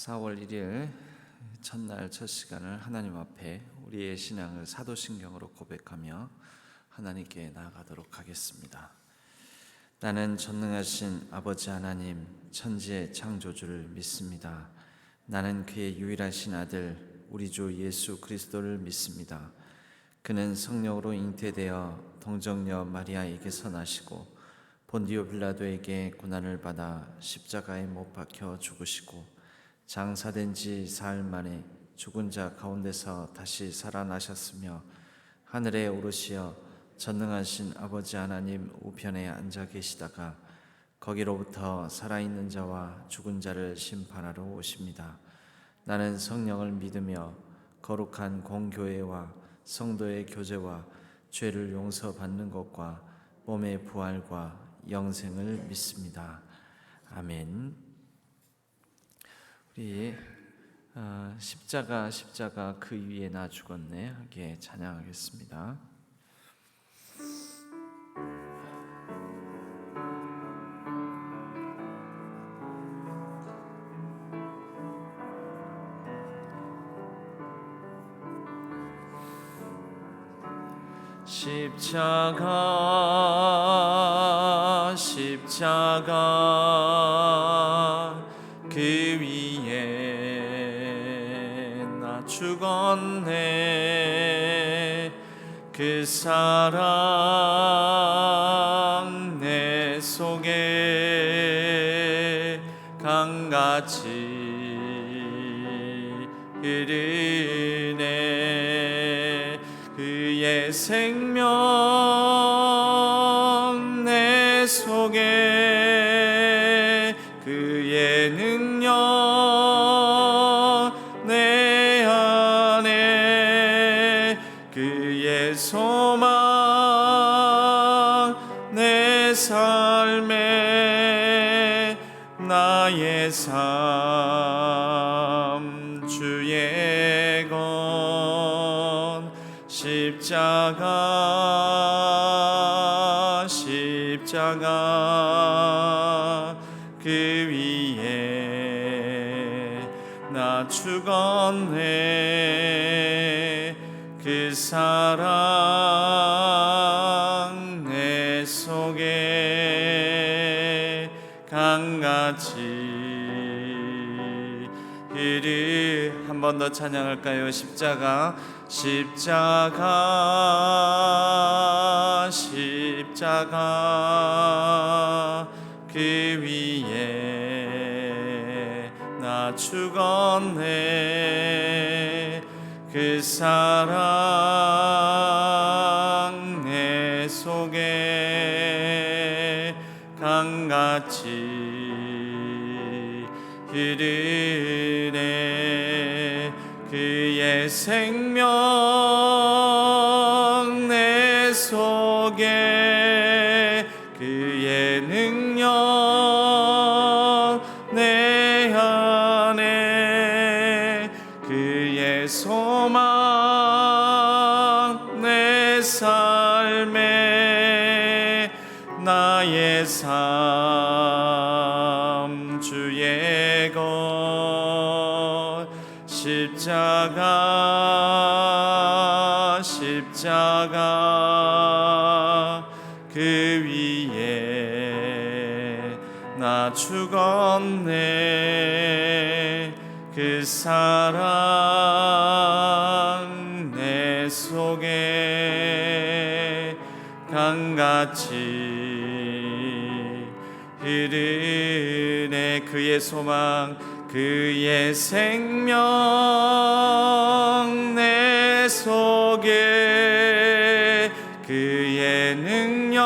4월 1일 첫날 첫 시간을 하나님 앞에 우리의 신앙을 사도신경으로 고백하며 하나님께 나아가도록 하겠습니다. 나는 전능하신 아버지 하나님 천지의 창조주를 믿습니다. 나는 그의 유일하신 아들 우리 주 예수 그리스도를 믿습니다. 그는 성령으로 잉태되어 동정녀 마리아에게서 나시고 본디오 빌라도에게 고난을 받아 십자가에 못 박혀 죽으시고 장사된 지 사흘 만에 죽은 자 가운데서 다시 살아나셨으며 하늘에 오르시어 전능하신 아버지 하나님 우편에 앉아 계시다가 거기로부터 살아있는 자와 죽은 자를 심판하러 오십니다. 나는 성령을 믿으며 거룩한 공교회와 성도의 교제와 죄를 용서받는 것과 몸의 부활과 영생을 믿습니다. 아멘. 우리 십자가 그 위에 나 죽었네 하게 찬양하겠습니다. 십자가 그 위에 나 죽었네. 그 사랑 내 속에 강같이 흐르네. 그의 생명 내 속에 그의 능력 내 안에 그의 소망 내 삶에 나의 삶 주의 건 십자가 그 위에 나 죽었네. 그 사랑 내 속에 강같이 한 번 더 찬양할까요? 십자가 그 위에 나 죽었네. 그 사랑 내 속에 강같이 흐르네. 그의 생명 내 속에 그의 능력 내 안에 그의 소망 내 삶에 나의 삶 주의 것 십자가 그 위에 나 죽었네. 그 사랑 내 속에 강같이 흐르네. 그의 소망 그의 생명 내 속에 그의 능력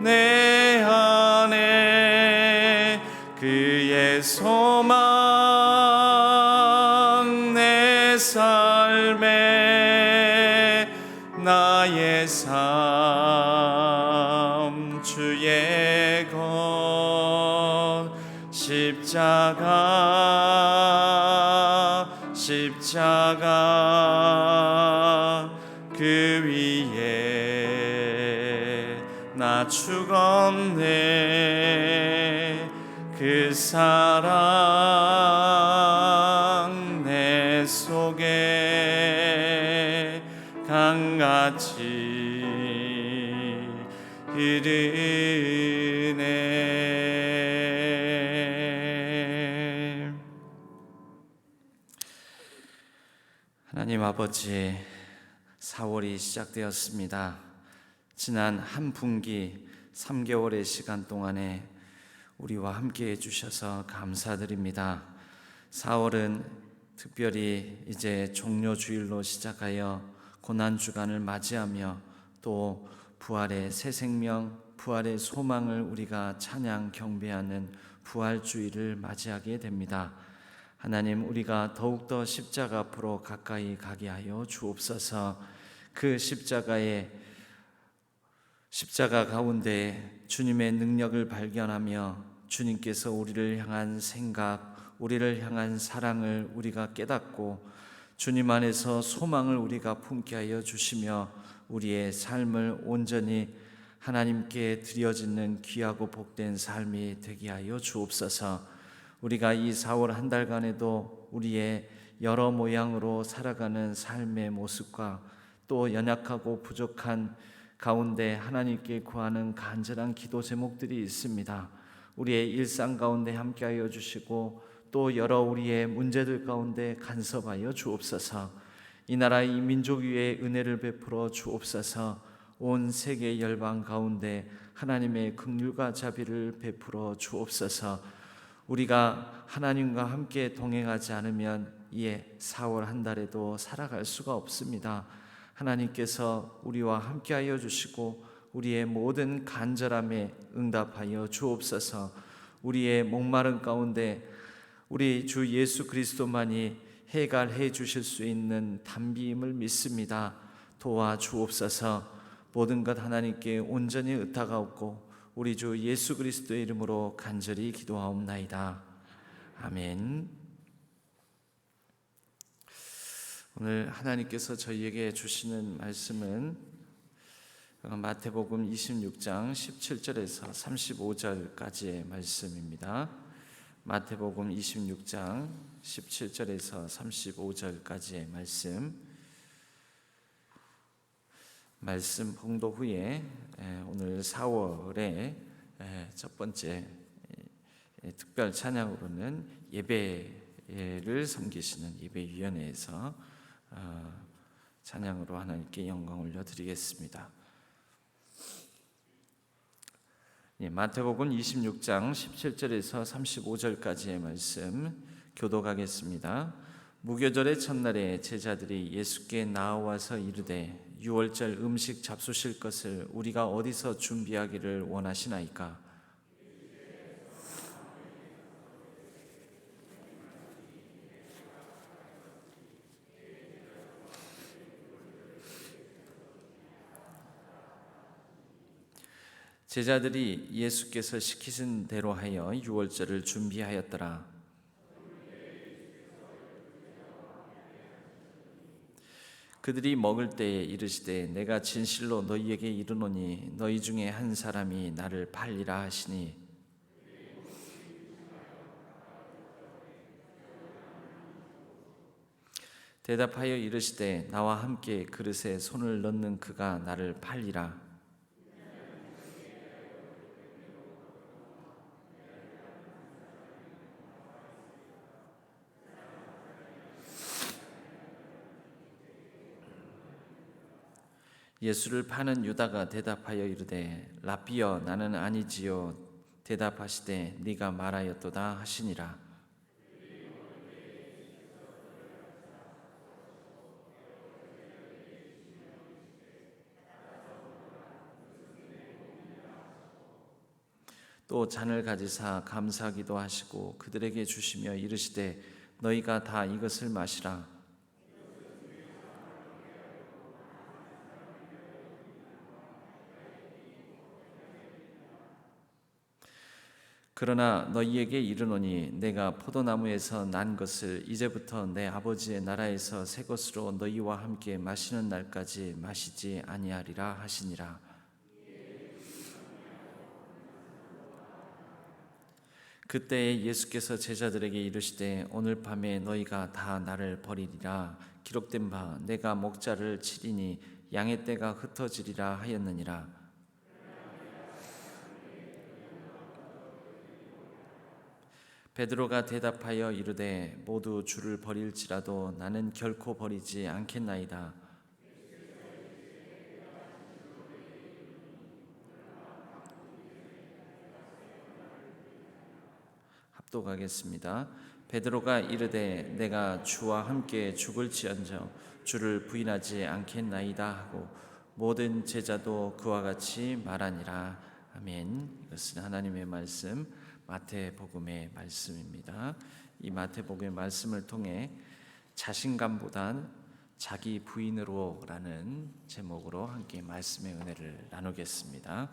내 안에 그의 소망 내 삶에 나의 삶 주의 것 십자가 그 위에 나 죽었네. 그 사랑 내 속에 강같이 흐르네. 하나님 아버지, 4월이 시작되었습니다. 지난 한 분기 3개월의 시간 동안에 우리와 함께 해주셔서 감사드립니다. 4월은 특별히 이제 종료주일로 시작하여 고난주간을 맞이하며 또 부활의 새 생명, 부활의 소망을 우리가 찬양 경배하는 부활주일을 맞이하게 됩니다. 하나님, 우리가 더욱더 십자가 앞으로 가까이 가게 하여 주옵소서. 그 십자가 가운데 주님의 능력을 발견하며 주님께서 우리를 향한 생각, 우리를 향한 사랑을 우리가 깨닫고 주님 안에서 소망을 우리가 품게 하여 주시며 우리의 삶을 온전히 하나님께 드려지는 귀하고 복된 삶이 되게 하여 주옵소서. 우리가 이 4월 한 달간에도 우리의 여러 모양으로 살아가는 삶의 모습과 또 연약하고 부족한 가운데 하나님께 구하는 간절한 기도 제목들이 있습니다. 우리의 일상 가운데 함께하여 주시고 또 여러 우리의 문제들 가운데 간섭하여 주옵소서. 이 나라 이 민족 위에 은혜를 베풀어 주옵소서. 온 세계 열방 가운데 하나님의 긍휼과 자비를 베풀어 주옵소서. 우리가 하나님과 함께 동행하지 않으면 이 4월 한 달에도 살아갈 수가 없습니다. 하나님께서 우리와 함께하여 주시고 우리의 모든 간절함에 응답하여 주옵소서. 우리의 목마른 가운데 우리 주 예수 그리스도만이 해결해 주실 수 있는 담비임을 믿습니다. 도와주옵소서. 모든 것 하나님께 온전히 의탁하옵고 우리 주 예수 그리스도의 이름으로 간절히 기도하옵나이다. 아멘. 오늘 하나님께서 저희에게 주시는 말씀은 마태복음 26장 17절에서 35절까지의 말씀입니다. 마태복음 26장 17절에서 35절까지의 말씀 봉독 후에 오늘 4월의 첫 번째 특별 찬양으로는 예배를 섬기시는 예배위원회에서 찬양으로 하나님께 영광 올려드리겠습니다. 마태복음 26장 17절에서 35절까지의 말씀 교독하겠습니다. 무교절의 첫날에 제자들이 예수께 나와서 이르되 유월절 음식 잡수실 것을 우리가 어디서 준비하기를 원하시나이까? 제자들이 예수께서 시키신 대로 하여 유월절을 준비하였더라. 그들이 먹을 때에 이르시되 내가 진실로 너희에게 이르노니 너희 중에 한 사람이 나를 팔리라 하시니 대답하여 이르시되 나와 함께 그릇에 손을 넣는 그가 나를 팔리라. 예수를 파는 유다가 대답하여 이르되 라삐여 나는 아니지요. 대답하시되 네가 말하였도다 하시니라. 또 잔을 가지사 감사하기도 하시고 그들에게 주시며 이르시되 너희가 다 이것을 마시라. 그러나 너희에게 이르노니 내가 포도나무에서 난 것을 이제부터 내 아버지의 나라에서 새 것으로 너희와 함께 마시는 날까지 마시지 아니하리라 하시니라. 그때 예수께서 제자들에게 이르시되 오늘 밤에 너희가 다 나를 버리리라. 기록된 바 내가 목자를 치리니 양의 떼가 흩어지리라 하였느니라. 베드로가 대답하여 이르되 모두 주를 버릴지라도 나는 결코 버리지 않겠나이다. 합독하겠습니다. 베드로가 이르되 내가 주와 함께 죽을지언정 주를 부인하지 않겠나이다 하고 모든 제자도 그와 같이 말하니라. 아멘. 이것은 하나님의 말씀, 마태복음의 말씀입니다. 이 마태복음의 말씀을 통해 자신감보단 자기 부인으로라는 제목으로 함께 말씀의 은혜를 나누겠습니다.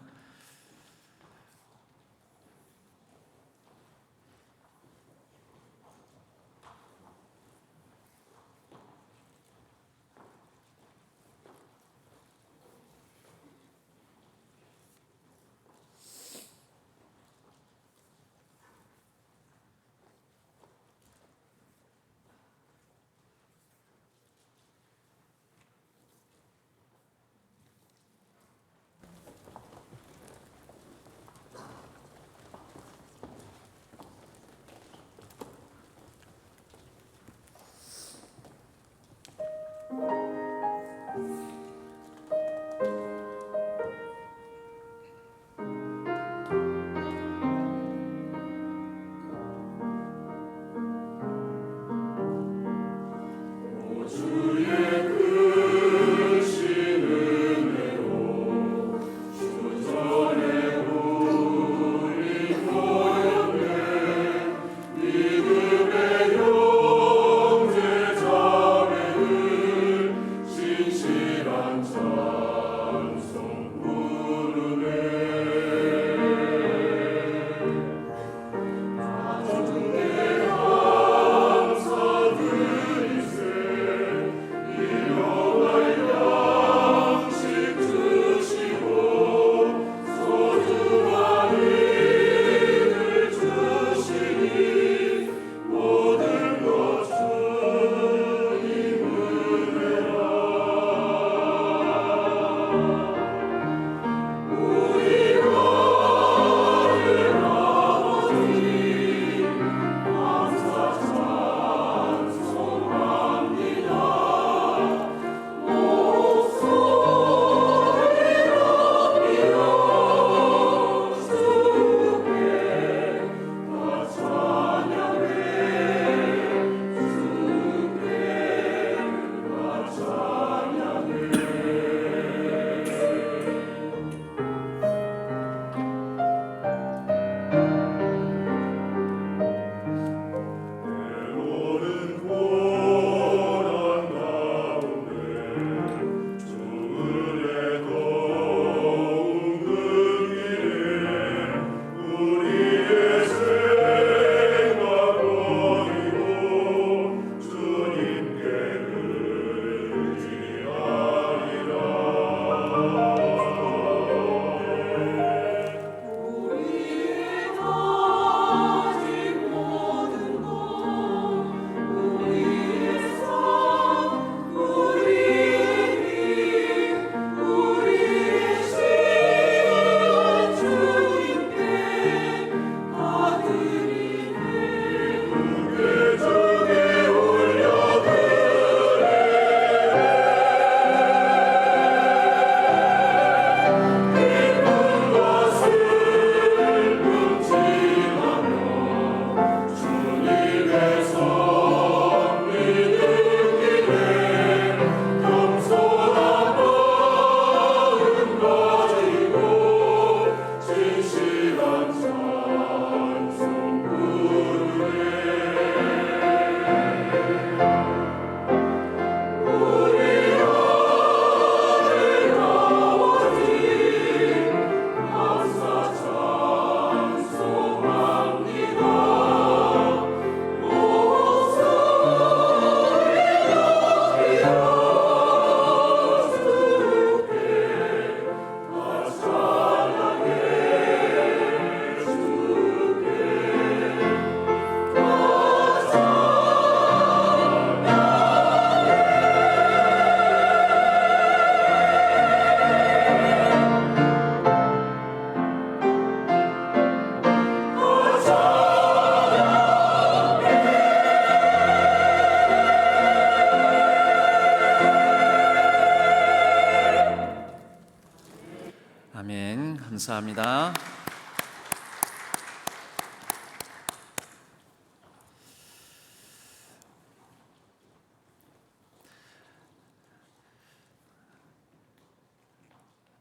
감사합니다.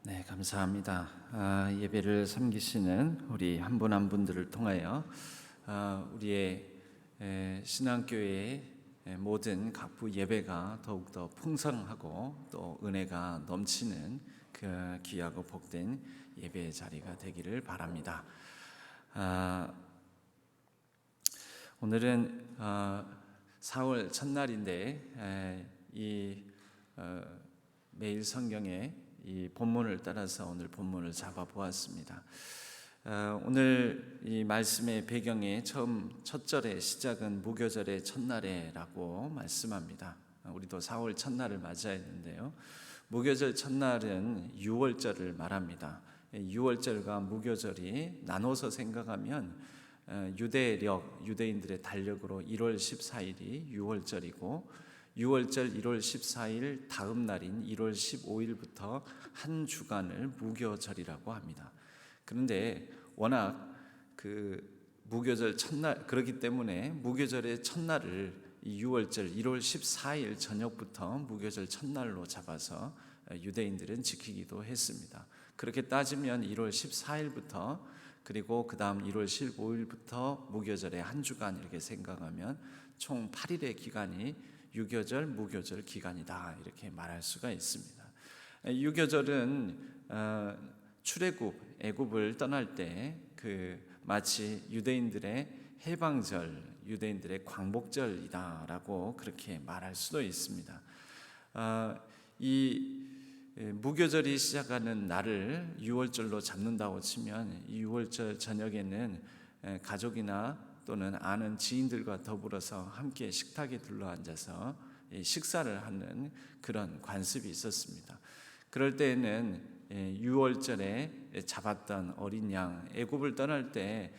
네, 감사합니다. 예배를 섬기시는 우리 한 분 한 분들을 통하여 우리의 신앙교회의 모든 각부 예배가 더욱더 풍성하고 또 은혜가 넘치는 그 귀하고 복된 예배의 자리가 되기를 바랍니다. 오늘은 4월 첫날인데 이 매일 성경에 이 본문을 따라서 오늘 본문을 잡아 보았습니다. 오늘 이 말씀의 배경에 첫 절의 시작은 무교절의 첫날에라고 말씀합니다. 우리도 4월 첫날을 맞이했는데요. 무교절 첫날은 유월절을 말합니다. 유월절과 무교절이 나눠서 생각하면 유대인들의 달력으로 1월 14일이 유월절이고 6월절 1월 14일 다음 날인 1월 15일부터 한 주간을 무교절이라고 합니다. 그런데 워낙 그 무교절 첫날 그렇기 때문에 무교절의 첫날을 이 6월절 1월 14일 저녁부터 무교절 첫날로 잡아서 유대인들은 지키기도 했습니다. 그렇게 따지면 1월 14일부터 그리고 그 다음 1월 15일부터 무교절의 한 주간 이렇게 생각하면 총 8일의 기간이 유교절, 무교절 기간이다 이렇게 말할 수가 있습니다. 유교절은 출애굽, 애굽을 떠날 때 그 마치 유대인들의 해방절, 유대인들의 광복절이다라고 그렇게 말할 수도 있습니다. 이 무교절이 시작하는 날을 유월절로 잡는다고 치면 이 유월절 저녁에는 가족이나 또는 아는 지인들과 더불어서 함께 식탁에 둘러앉아서 식사를 하는 그런 관습이 있었습니다. 그럴 때에는 6월절에 잡았던 어린 양, 애굽을 떠날 때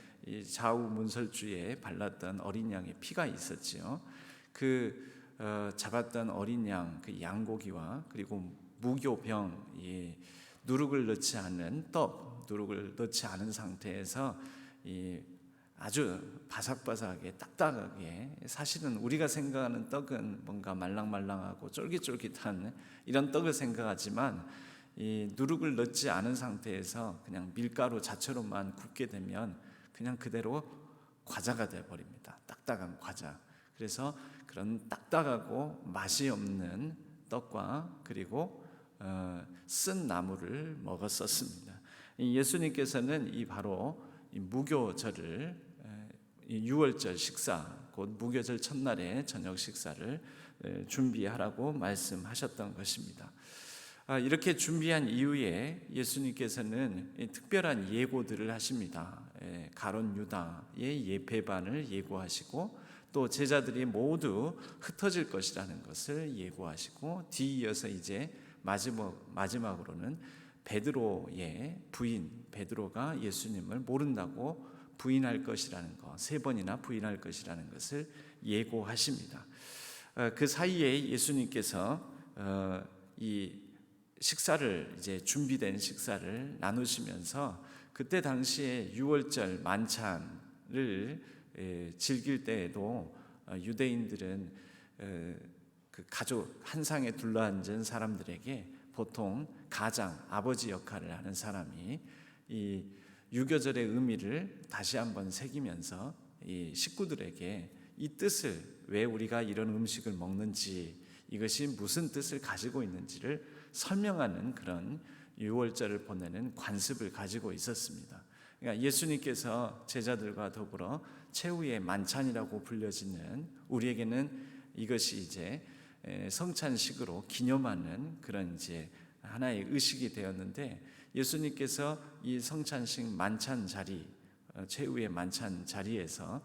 좌우 문설주에 발랐던 어린 양의 피가 있었지요. 그 잡았던 어린 양, 그 양고기와 그리고 무교병, 누룩을 넣지 않은 떡, 누룩을 넣지 않은 상태에서 아주 바삭바삭하게 딱딱하게, 사실은 우리가 생각하는 떡은 뭔가 말랑말랑하고 쫄깃쫄깃한 이런 떡을 생각하지만 이 누룩을 넣지 않은 상태에서 그냥 밀가루 자체로만 굽게 되면 그냥 그대로 과자가 되어버립니다. 딱딱한 과자. 그래서 그런 딱딱하고 맛이 없는 떡과 그리고 쓴 나물을 먹었었습니다. 예수님께서는 이 바로 이 무교절을 6월절 식사, 곧 무교절 첫날에 저녁 식사를 준비하라고 말씀하셨던 것입니다. 이렇게 준비한 이후에 예수님께서는 특별한 예고들을 하십니다. 가룟 유다의 예배반을 예고하시고 또 제자들이 모두 흩어질 것이라는 것을 예고하시고 뒤이어서 이제 마지막으로는 베드로의 부인 베드로가 예수님을 모른다고 부인할 것이라는 것, 3번이나 부인할 것이라는 것을 예고하십니다. 그 사이에 예수님께서 이 식사를 이제 준비된 식사를 나누시면서 그때 당시에 유월절 만찬을 즐길 때에도 유대인들은 그 가족 한 상에 둘러앉은 사람들에게 보통 가장 아버지 역할을 하는 사람이 이 유교절의 의미를 다시 한번 새기면서 이 식구들에게 이 뜻을, 왜 우리가 이런 음식을 먹는지, 이것이 무슨 뜻을 가지고 있는지를 설명하는 그런 유월절을 보내는 관습을 가지고 있었습니다. 그러니까 예수님께서 제자들과 더불어 최후의 만찬이라고 불려지는, 우리에게는 이것이 이제 성찬식으로 기념하는 그런 이제 하나의 의식이 되었는데, 예수님께서 이 성찬식 만찬 자리, 최후의 만찬 자리에서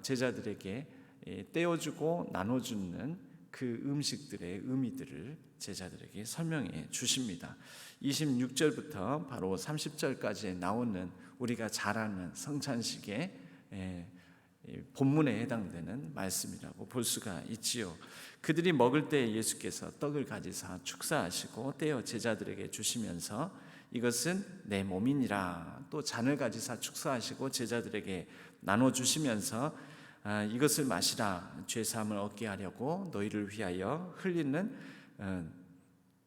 제자들에게 떼어주고 나눠주는 그 음식들의 의미들을 제자들에게 설명해 주십니다. 26절부터 바로 30절까지 나오는 우리가 잘 아는 성찬식의 본문에 해당되는 말씀이라고 볼 수가 있지요. 그들이 먹을 때 예수께서 떡을 가지사 축사하시고 떼어 제자들에게 주시면서 이것은 내 몸이니라. 또 잔을 가지사 축사하시고 제자들에게 나눠주시면서 이것을 마시라. 죄사함을 얻게 하려고 너희를 위하여 흘리는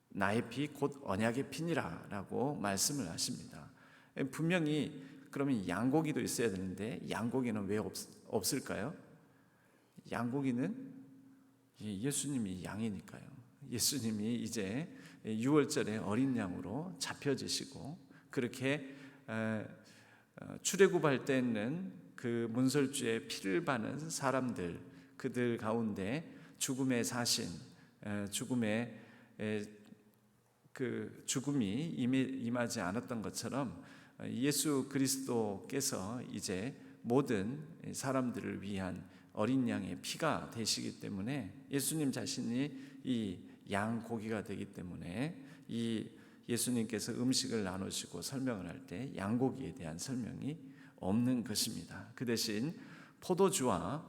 나의 피 곧 언약의 피니라 라고 말씀을 하십니다. 분명히 그러면 양고기도 있어야 되는데 양고기는 왜 없을까요? 양고기는 예수님이 양이니까요. 예수님이 이제 6월절에 어린 양으로 잡혀지시고 그렇게 출애굽할 때는 그 문설주에 피를 바는 사람들, 그들 가운데 죽음의 사신, 죽음의 그 죽음이 임하지 않았던 것처럼 예수 그리스도께서 이제 모든 사람들을 위한 어린 양의 피가 되시기 때문에 예수님 자신이 이 양고기가 되기 때문에 이 예수님께서 음식을 나누시고 설명을 할 때 양고기에 대한 설명이 없는 것입니다. 그 대신 포도주와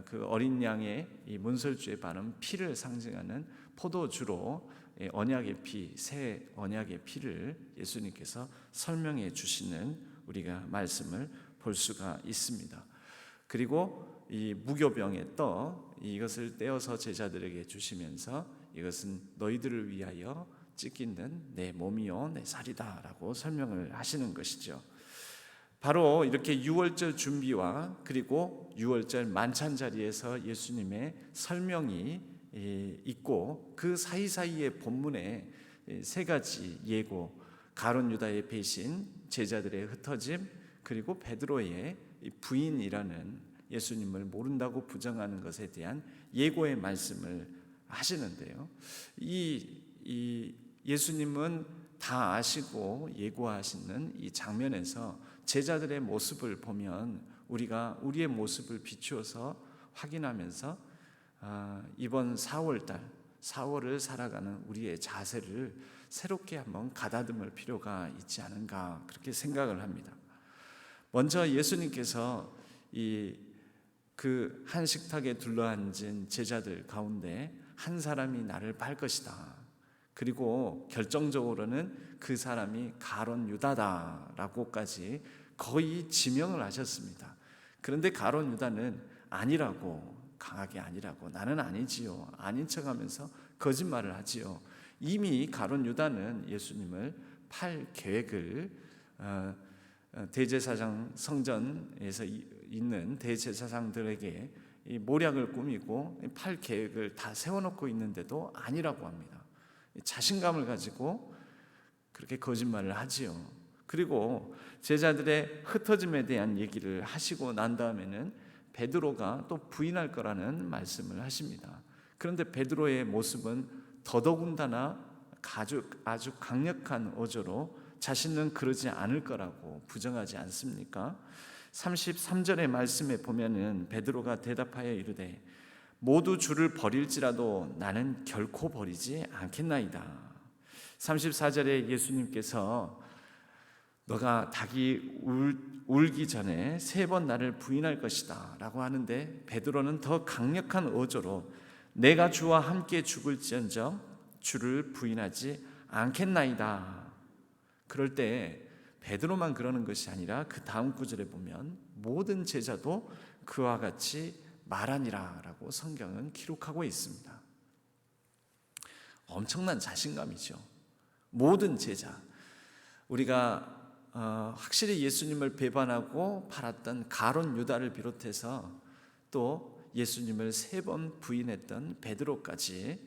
그 어린 양의 이 문설주에 바른 피를 상징하는 포도주로 언약의 피, 새 언약의 피를 예수님께서 설명해 주시는 우리가 말씀을 볼 수가 있습니다. 그리고 이 무교병의 떡, 이것을 떼어서 제자들에게 주시면서 이것은 너희들을 위하여 찢기는 내 몸이요 내 살이다 라고 설명을 하시는 것이죠. 바로 이렇게 6월절 준비와 그리고 6월절 만찬 자리에서 예수님의 설명이 있고 그 사이사이의 본문에 세 가지 예고, 가룟 유다의 배신, 제자들의 흩어짐, 그리고 베드로의 부인이라는 예수님을 모른다고 부정하는 것에 대한 예고의 말씀을 하시는데요. 이 예수님은 다 아시고 예고하시는 이 장면에서 제자들의 모습을 보면 우리가 우리의 모습을 비추어서 확인하면서 이번 4월을 살아가는 우리의 자세를 새롭게 한번 가다듬을 필요가 있지 않은가 그렇게 생각을 합니다. 먼저 예수님께서 그 한 식탁에 둘러앉은 제자들 가운데 한 사람이 나를 팔 것이다. 그리고 결정적으로는 그 사람이 가룟 유다다라고까지 거의 지명을 하셨습니다. 그런데 가룟 유다는 아니라고, 강하게 아니라고, 나는 아니지요, 아닌 척하면서 거짓말을 하지요. 이미 가룟 유다는 예수님을 팔 계획을 대제사장 성전에서 있는 대제사장들에게 이 모략을 꾸미고 팔 계획을 다 세워놓고 있는데도 아니라고 합니다. 자신감을 가지고 그렇게 거짓말을 하지요. 그리고 제자들의 흩어짐에 대한 얘기를 하시고 난 다음에는 베드로가 또 부인할 거라는 말씀을 하십니다. 그런데 베드로의 모습은 더더군다나 아주 강력한 어조로 자신은 그러지 않을 거라고 부정하지 않습니까? 33절의 말씀에 보면은 베드로가 대답하여 이르되 모두 주를 버릴지라도 나는 결코 버리지 않겠나이다. 34절에 예수님께서 너가 닭이 울기 전에 3번 나를 부인할 것이다 라고 하는데 베드로는 더 강력한 어조로 내가 주와 함께 죽을지언정 주를 부인하지 않겠나이다. 그럴 때 베드로만 그러는 것이 아니라 그 다음 구절에 보면 모든 제자도 그와 같이 말하니라 라고 성경은 기록하고 있습니다. 엄청난 자신감이죠. 모든 제자, 우리가 확실히 예수님을 배반하고 팔았던 가룟 유다를 비롯해서 또 예수님을 3번 부인했던 베드로까지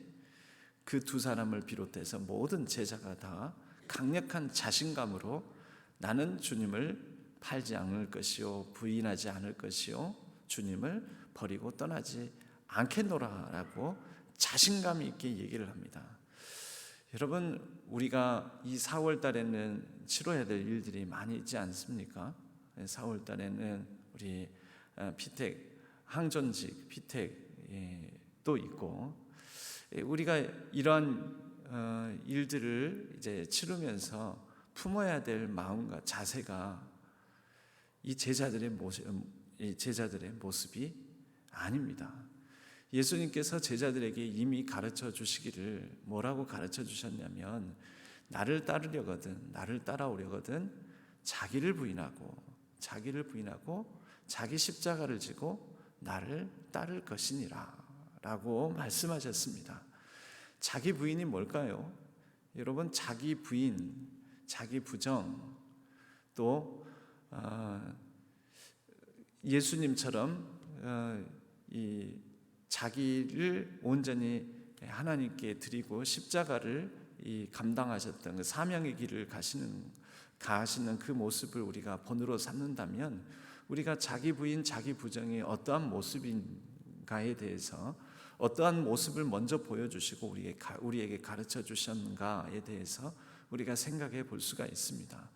그 두 사람을 비롯해서 모든 제자가 다 강력한 자신감으로 나는 주님을 팔지 않을 것이요 부인하지 않을 것이요 주님을 버리고 떠나지 않겠노라라고 자신감 있게 얘기를 합니다. 여러분, 우리가 이 4월 달에는 치러야 될 일들이 많이 있지 않습니까? 4월 달에는 우리 피택, 항전직 피택도 있고 우리가 이런 일들을 이제 치르면서 품어야 될 마음과 자세가 이 제자들의 모습이 아닙니다. 예수님께서 제자들에게 이미 가르쳐 주시기를 뭐라고 가르쳐 주셨냐면 나를 따르려거든, 나를 따라오려거든 자기를 부인하고 자기 십자가를 지고 나를 따를 것이니라 라고 말씀하셨습니다. 자기 부인이 뭘까요? 여러분, 자기 부인, 자기 부정, 또 예수님처럼 이 자기를 온전히 하나님께 드리고 십자가를 감당하셨던 그 사명의 길을 가시는 그 모습을 우리가 본으로 삼는다면, 우리가 자기 부인, 자기 부정이 어떠한 모습인가에 대해서, 어떠한 모습을 먼저 보여주시고 우리에게 가르쳐 주셨는가에 대해서 우리가 생각해 볼 수가 있습니다.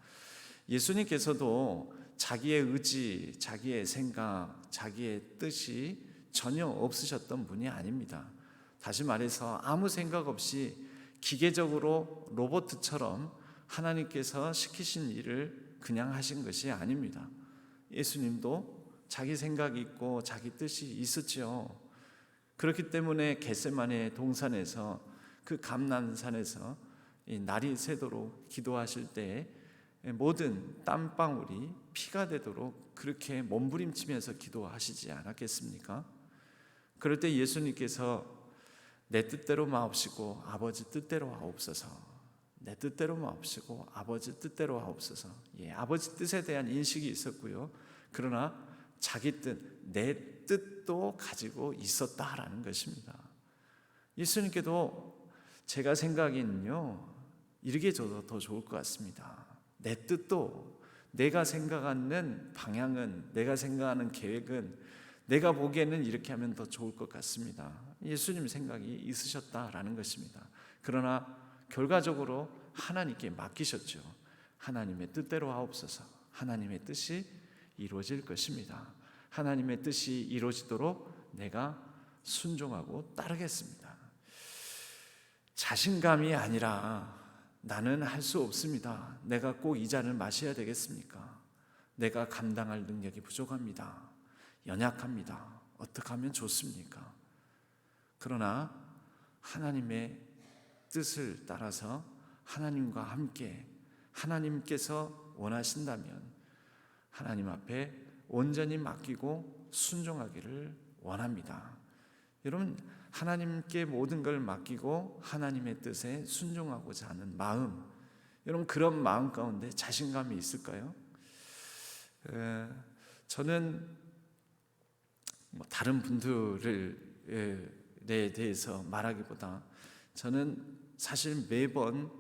예수님께서도 자기의 의지, 자기의 생각, 자기의 뜻이 전혀 없으셨던 분이 아닙니다. 다시 말해서 아무 생각 없이 기계적으로 로봇처럼 하나님께서 시키신 일을 그냥 하신 것이 아닙니다. 예수님도 자기 생각이 있고 자기 뜻이 있었죠. 그렇기 때문에 겟세마네 동산에서, 그 감난산에서 날이 새도록 기도하실 때 모든 땀방울이 피가 되도록 그렇게 몸부림치면서 기도하시지 않았겠습니까? 그럴 때 예수님께서 내 뜻대로 마옵시고 아버지 뜻대로 하옵소서, 내 뜻대로 마옵시고 아버지 뜻대로 하옵소서. 아버지 뜻에 대한 인식이 있었고요. 그러나 자기 뜻, 내 뜻도 가지고 있었다라는 것입니다. 예수님께도 제가 생각에는요, 이렇게 줘도 더 좋을 것 같습니다. 내 뜻도, 내가 생각하는 방향은, 내가 생각하는 계획은, 내가 보기에는 이렇게 하면 더 좋을 것 같습니다. 예수님 생각이 있으셨다라는 것입니다. 그러나 결과적으로 하나님께 맡기셨죠. 하나님의 뜻대로 하옵소서. 하나님의 뜻이 이루어질 것입니다. 하나님의 뜻이 이루어지도록 내가 순종하고 따르겠습니다. 자신감이 아니라 나는 할 수 없습니다. 내가 꼭 이 잔을 마셔야 되겠습니까? 내가 감당할 능력이 부족합니다. 연약합니다. 어떻게 하면 좋습니까? 그러나 하나님의 뜻을 따라서 하나님과 함께, 하나님께서 원하신다면 하나님 앞에 온전히 맡기고 순종하기를 원합니다. 여러분, 하나님께 모든 걸 맡기고 하나님의 뜻에 순종하고자 하는 마음, 여러분 그런 마음 가운데 자신감이 있을까요? 저는 다른 분들에 대해서 말하기보다, 저는 사실 매번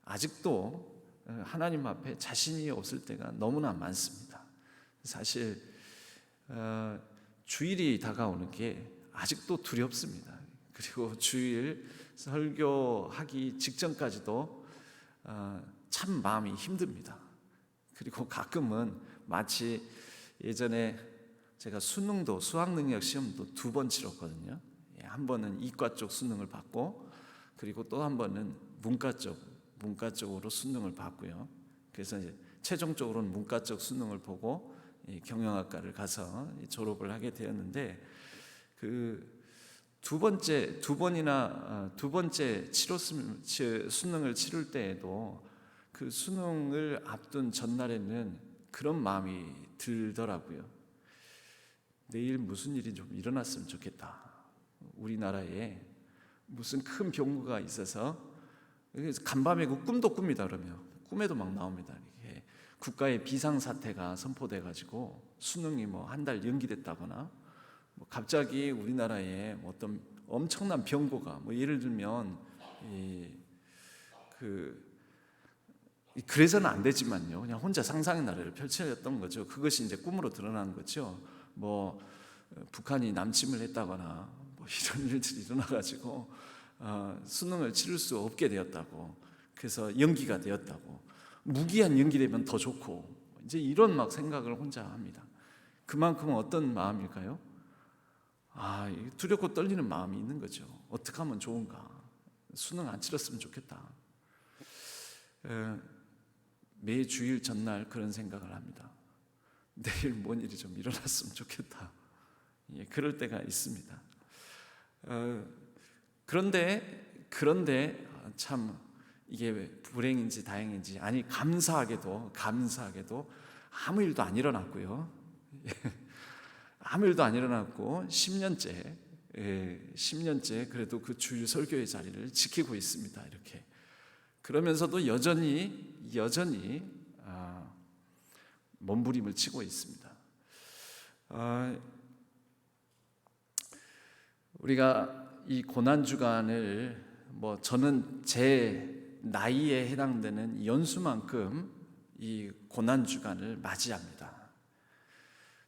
아직도 하나님 앞에 자신이 없을 때가 너무나 많습니다. 사실 주일이 다가오는 게 아직도 두렵습니다. 그리고 주일 설교하기 직전까지도 참 마음이 힘듭니다. 그리고 가끔은 마치 예전에 제가 수학능력 시험도 2번 치렀거든요. 한 번은 이과 쪽 수능을 받고, 그리고 또 한 번은 문과 쪽으로 수능을 봤고요. 그래서 이제 최종적으로는 문과 쪽 수능을 보고 경영학과를 가서 졸업을 하게 되었는데, 그 두 번째 수능을 치를 때에도 그 수능을 앞둔 전날에는 그런 마음이 들더라고요. 내일 무슨 일이 좀 일어났으면 좋겠다. 우리나라에 무슨 큰 병우가 있어서 간밤에 그 꿈도 꿉니다. 그러면 꿈에도 막 나옵니다. 이게 국가의 비상사태가 선포돼가지고 수능이 한 달 연기됐다거나, 갑자기 우리나라에 어떤 엄청난 병고가, 예를 들면 그래서는 안 되지만요, 그냥 혼자 상상의 나래를 펼쳤던 거죠. 그것이 이제 꿈으로 드러나는 거죠. 북한이 남침을 했다거나 이런 일들이 일어나가지고 수능을 치를 수 없게 되었다고, 그래서 연기가 되었다고, 무기한 연기되면 더 좋고, 이제 이런 막 생각을 혼자 합니다. 그만큼은 어떤 마음일까요? 두렵고 떨리는 마음이 있는 거죠. 어떻게 하면 좋은가? 수능 안 치렀으면 좋겠다. 매 주일 전날 그런 생각을 합니다. 내일 뭔 일이 좀 일어났으면 좋겠다. 그럴 때가 있습니다. 그런데 참 이게 불행인지 다행인지, 아니 감사하게도 아무 일도 안 일어났고요. 아무 일도 안 일어났고 10년째 그래도 그 주일 설교의 자리를 지키고 있습니다. 이렇게 그러면서도 여전히 몸부림을 치고 있습니다. 우리가 이 고난 주간을 저는 제 나이에 해당되는 연수만큼 이 고난 주간을 맞이합니다.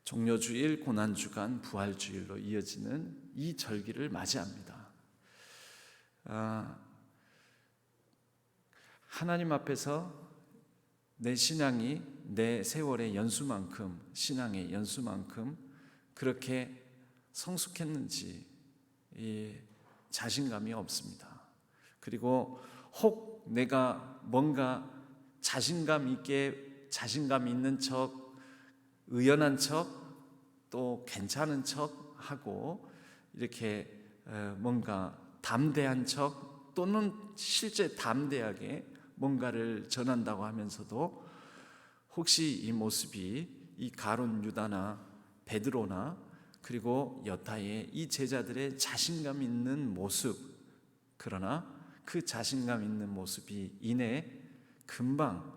종려주일, 고난주간, 부활주일로 이어지는 이 절기를 맞이합니다. 하나님 앞에서 내 신앙이 내 세월의 연수만큼, 신앙의 연수만큼 그렇게 성숙했는지 자신감이 없습니다. 그리고 혹 내가 뭔가 자신감 있는 척, 의연한 척, 또 괜찮은 척 하고 이렇게 뭔가 담대한 척, 또는 실제 담대하게 뭔가를 전한다고 하면서도 혹시 이 모습이 이 가룟 유다나 베드로나 그리고 여타의 이 제자들의 자신감 있는 모습, 그러나 그 자신감 있는 모습이 이내 금방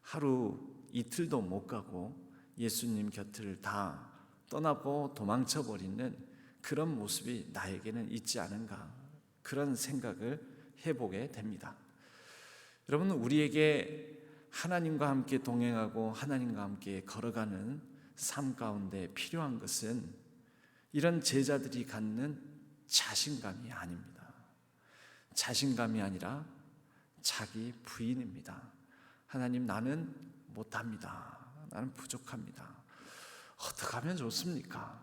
하루 이틀도 못 가고 예수님 곁을 다 떠나고 도망쳐 버리는 그런 모습이 나에게는 있지 않은가, 그런 생각을 해보게 됩니다. 여러분, 우리에게 하나님과 함께 동행하고 하나님과 함께 걸어가는 삶 가운데 필요한 것은 이런 제자들이 갖는 자신감이 아닙니다. 자신감이 아니라 자기 부인입니다. 하나님, 나는 못합니다. 나는 부족합니다. 어떻게 하면 좋습니까?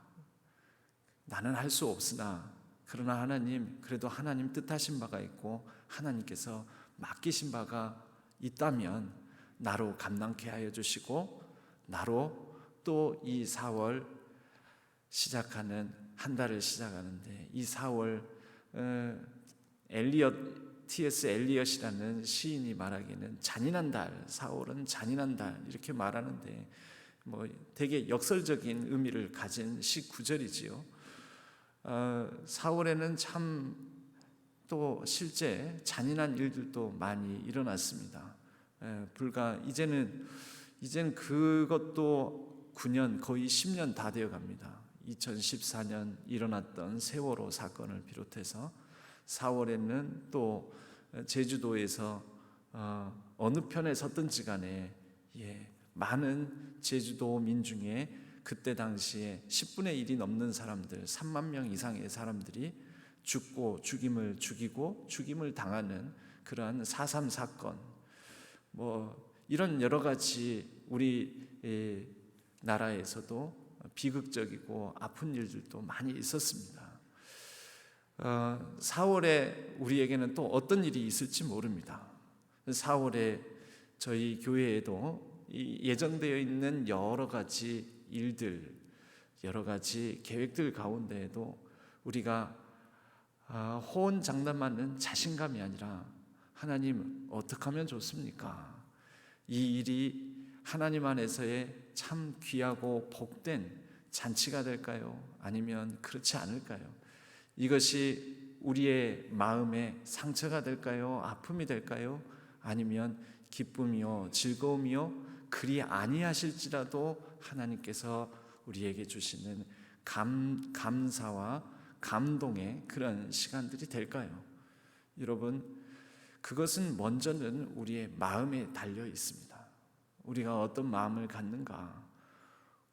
나는 할 수 없으나, 그러나 하나님, 그래도 하나님 뜻하신 바가 있고 하나님께서 맡기신 바가 있다면 나로 감당케 하여 주시고, 나로 또 이 4월 시작하는 한 달을 시작하는데, 이 4월 T.S. 엘리엇이라는 시인이 말하기는 잔인한 달, 4월은 잔인한 달 이렇게 말하는데 되게 역설적인 의미를 가진 시 구절이지요. 4월에는 참 또 실제 잔인한 일들도 많이 일어났습니다. 불과 이제는 그것도 9년, 거의 10년 다 되어 갑니다. 2014년 일어났던 세월호 사건을 비롯해서 4월에는 또 제주도에서 어느 편에 섰든지 간에 많은 제주도 민중의 그때 당시에 10분의 1이 넘는 사람들, 3만 명 이상의 사람들이 죽고 죽임을 당하는 그러한 4.3 사건, 이런 여러 가지 우리 나라에서도 비극적이고 아픈 일들도 많이 있었습니다. 4월에 우리에게는 또 어떤 일이 있을지 모릅니다. 4월에 저희 교회에도 예정되어 있는 여러 가지 일들, 여러 가지 계획들 가운데에도 우리가 호언장담하는 자신감이 아니라, 하나님 어떻게 하면 좋습니까? 이 일이 하나님 안에서의 참 귀하고 복된 잔치가 될까요? 아니면 그렇지 않을까요? 이것이 우리의 마음에 상처가 될까요? 아픔이 될까요? 아니면 기쁨이요, 즐거움이요, 그리 아니하실지라도 하나님께서 우리에게 주시는 감사와 감동의 그런 시간들이 될까요? 여러분, 그것은 먼저는 우리의 마음에 달려 있습니다. 우리가 어떤 마음을 갖는가?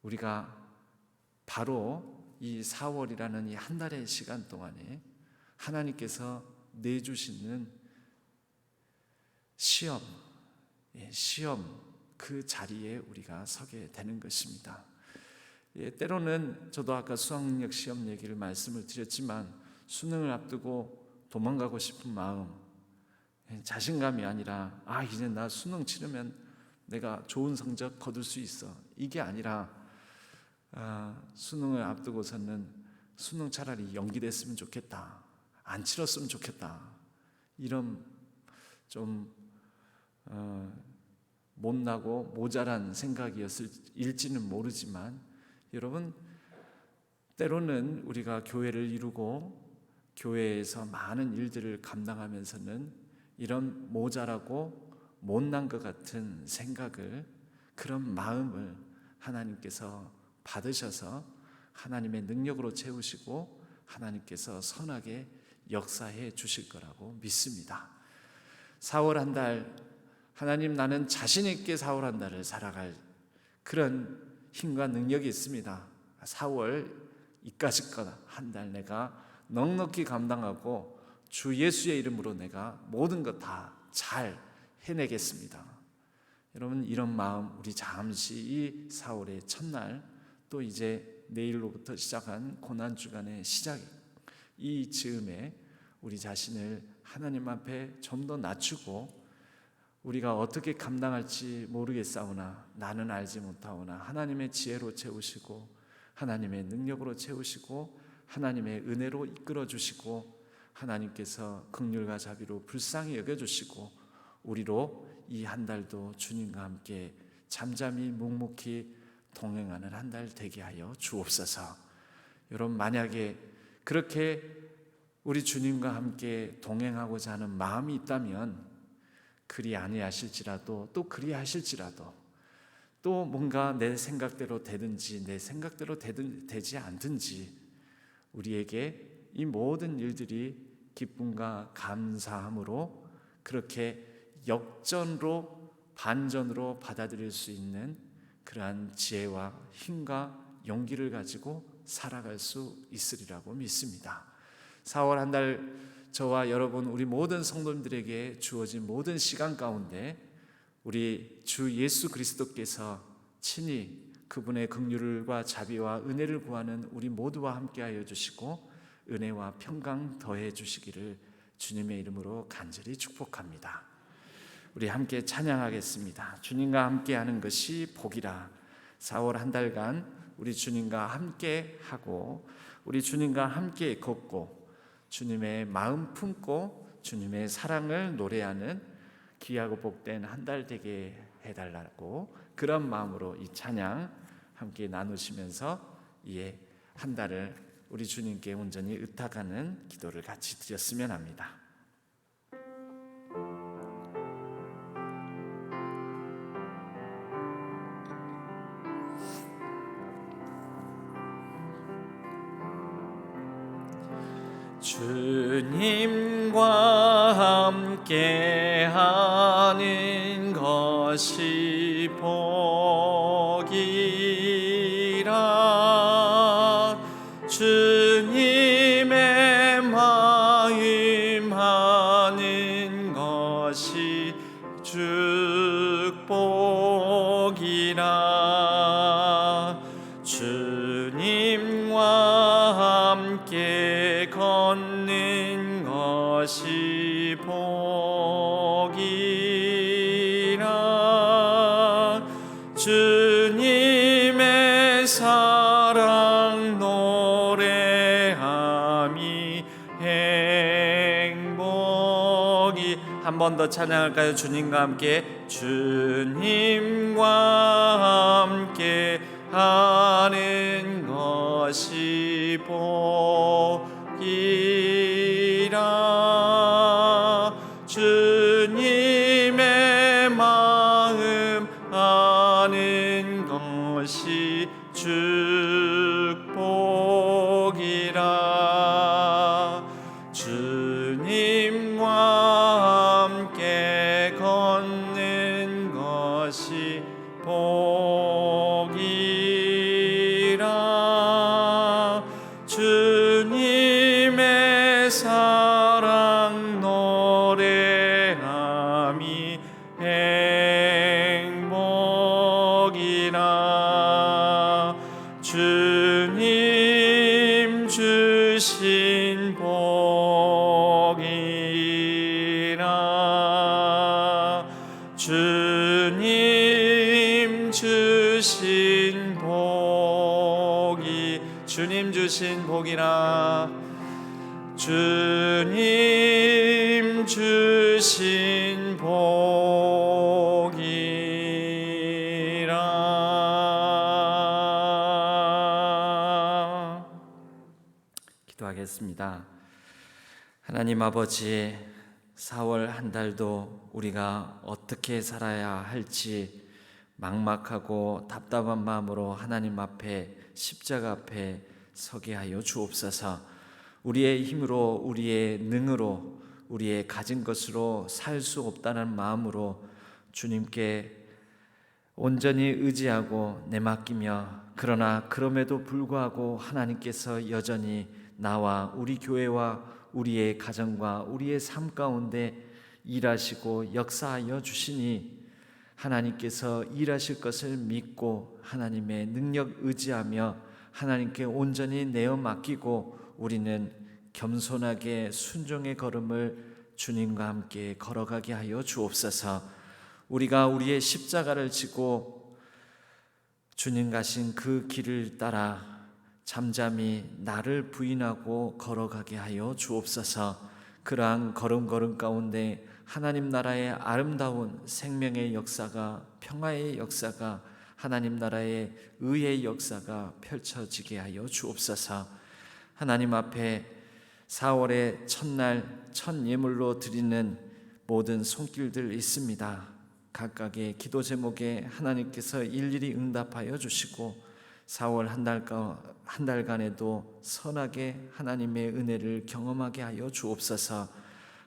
우리가 바로 이 4월이라는 이 한 달의 시간 동안에 하나님께서 내주시는 시험 그 자리에 우리가 서게 되는 것입니다. 때로는 저도 아까 수학능력 시험 얘기를 말씀을 드렸지만, 수능을 앞두고 도망가고 싶은 마음, 자신감이 아니라 이제 나 수능 치르면 내가 좋은 성적 거둘 수 있어, 이게 아니라 수능을 앞두고서는 수능 차라리 연기됐으면 좋겠다, 안 치렀으면 좋겠다, 이런 좀 못나고 모자란 생각이었을지는 모르지만, 여러분, 때로는 우리가 교회를 이루고 교회에서 많은 일들을 감당하면서는 이런 모자라고 못난 것 같은 생각을, 그런 마음을 하나님께서 받으셔서 하나님의 능력으로 채우시고 하나님께서 선하게 역사해 주실 거라고 믿습니다. 4월 한 달, 하나님, 나는 자신 있게 4월 한 달을 살아갈 그런 힘과 능력이 있습니다. 4월 이까짓 것 한 달 내가 넉넉히 감당하고 주 예수의 이름으로 내가 모든 것 다 잘 해내겠습니다. 여러분, 이런 마음, 우리 잠시 이 4월의 첫날, 또 이제 내일로부터 시작한 고난주간의 시작, 이 즈음에 우리 자신을 하나님 앞에 좀 더 낮추고, 우리가 어떻게 감당할지 모르겠사오나 나는 알지 못하오나 하나님의 지혜로 채우시고 하나님의 능력으로 채우시고 하나님의 은혜로 이끌어 주시고 하나님께서 긍휼과 자비로 불쌍히 여겨주시고 우리로 이 한 달도 주님과 함께 잠잠히 묵묵히 동행하는 한 달 되게 하여 주옵소서. 여러분, 만약에 그렇게 우리 주님과 함께 동행하고자 하는 마음이 있다면, 그리 아니하실지라도, 또 그리 하실지라도, 또 뭔가 내 생각대로 되든지 내 생각대로 되지 않든지, 우리에게 이 모든 일들이 기쁨과 감사함으로 그렇게 역전으로, 반전으로 받아들일 수 있는 그러한 지혜와 힘과 용기를 가지고 살아갈 수 있으리라고 믿습니다. 4월 한 달 저와 여러분, 우리 모든 성도님들에게 주어진 모든 시간 가운데 우리 주 예수 그리스도께서 친히 그분의 긍휼과 자비와 은혜를 구하는 우리 모두와 함께하여 주시고 은혜와 평강 더해 주시기를 주님의 이름으로 간절히 축복합니다. 우리 함께 찬양하겠습니다. 주님과 함께하는 것이 복이라. 4월 한 달간 우리 주님과 함께하고 우리 주님과 함께 걷고 주님의 마음 품고 주님의 사랑을 노래하는 귀하고 복된 한 달 되게 해달라고, 그런 마음으로 이 찬양 함께 나누시면서 이 한 달을 우리 주님께 온전히 의탁하는 기도를 같이 드렸으면 합니다. 주님과 함께하는 것이 복이라. 주님의 마음 하는 것이 축복이라. 주님과 함께 걷는 것이 복이라. 주님의 사랑 노래함이 행복이. 한 번 더 찬양할까요? 주님과 함께, 주님과 함께 하는 것이 복이라. 주님의 마음 아는 것이 축복이라. 주님과 함께 걷는 것이 복이라. 주님의 사랑 노래함이 행복이라. 주님 주신 복이라. 주님 주신 복이, 주님 주신 복이라. 주님 주님 주신 복이라. 기도하겠습니다. 하나님 아버지, 4월 한 달도 우리가 어떻게 살아야 할지 막막하고 답답한 마음으로 하나님 앞에, 십자가 앞에 서게 하여 주옵소서. 우리의 힘으로, 우리의 능으로, 우리의 가진 것으로 살 수 없다는 마음으로 주님께 온전히 의지하고 내맡기며, 그러나 그럼에도 불구하고 하나님께서 여전히 나와 우리 교회와 우리의 가정과 우리의 삶 가운데 일하시고 역사하여 주시니, 하나님께서 일하실 것을 믿고 하나님의 능력 의지하며 하나님께 온전히 내어 맡기고 우리는 겸손하게 순종의 걸음을 주님과 함께 걸어가게 하여 주옵소서. 우리가 우리의 십자가를 지고 주님 가신 그 길을 따라 잠잠히 나를 부인하고 걸어가게 하여 주옵소서. 그러한 걸음걸음 가운데 하나님 나라의 아름다운 생명의 역사가, 평화의 역사가, 하나님 나라의 의의 역사가 펼쳐지게 하여 주옵소서. 하나님 앞에 4월의 첫날 첫 예물로 드리는 모든 손길들 있습니다. 각각의 기도 제목에 하나님께서 일일이 응답하여 주시고 4월 한 달간에도 선하게 하나님의 은혜를 경험하게 하여 주옵소서.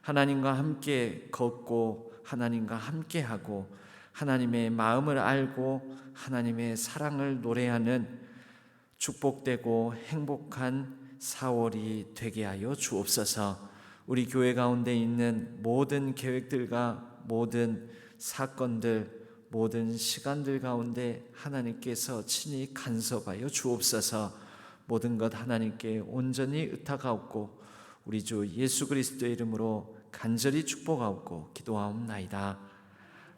하나님과 함께 걷고 하나님과 함께하고 하나님의 마음을 알고 하나님의 사랑을 노래하는 축복되고 행복한 4월이 되게 하여 주옵소서. 우리 교회 가운데 있는 모든 계획들과 모든 사건들, 모든 시간들 가운데 하나님께서 친히 간섭하여 주옵소서. 모든 것 하나님께 온전히 의탁하옵고 우리 주 예수 그리스도의 이름으로 간절히 축복하옵고 기도하옵나이다.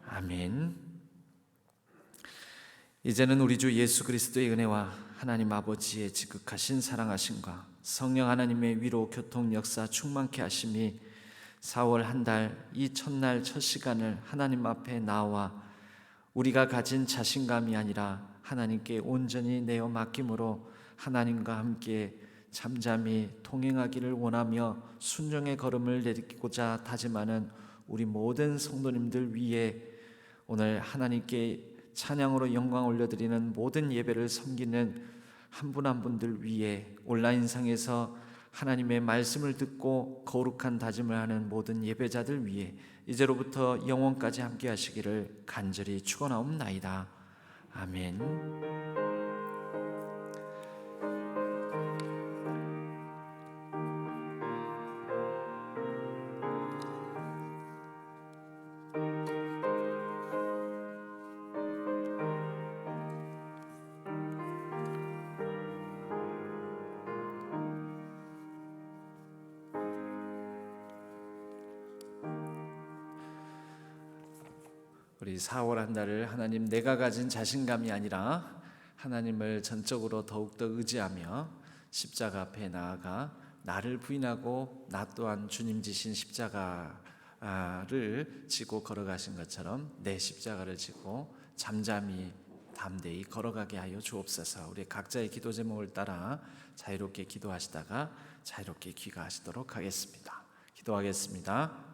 아멘. 이제는 우리 주 예수 그리스도의 은혜와 하나님 아버지의 지극하신 사랑하심과 성령 하나님의 위로 교통 역사 충만케 하심이 4월 한 달 이 첫날 첫 시간을 하나님 앞에 나와 우리가 가진 자신감이 아니라 하나님께 온전히 내어 맡김으로 하나님과 함께 잠잠히 동행하기를 원하며 순종의 걸음을 내딛고자 다짐하는 우리 모든 성도님들 위해 오늘 하나님께 찬양으로 영광 올려드리는 모든 예배를 섬기는 한 분 한 분들 위해 온라인상에서 하나님의 말씀을 듣고 거룩한 다짐을 하는 모든 예배자들 위해 이제로부터 영원까지 함께 하시기를 간절히 축원하옵나이다. 아멘. 우리 4월 한 달을 하나님, 내가 가진 자신감이 아니라 하나님을 전적으로 더욱더 의지하며 십자가 앞에 나아가 나를 부인하고 나 또한 주님 지신 십자가를 지고 걸어가신 것처럼 내 십자가를 지고 잠잠히 담대히 걸어가게 하여 주옵소서. 우리 각자의 기도 제목을 따라 자유롭게 기도하시다가 자유롭게 귀가하시도록 하겠습니다. 기도하겠습니다.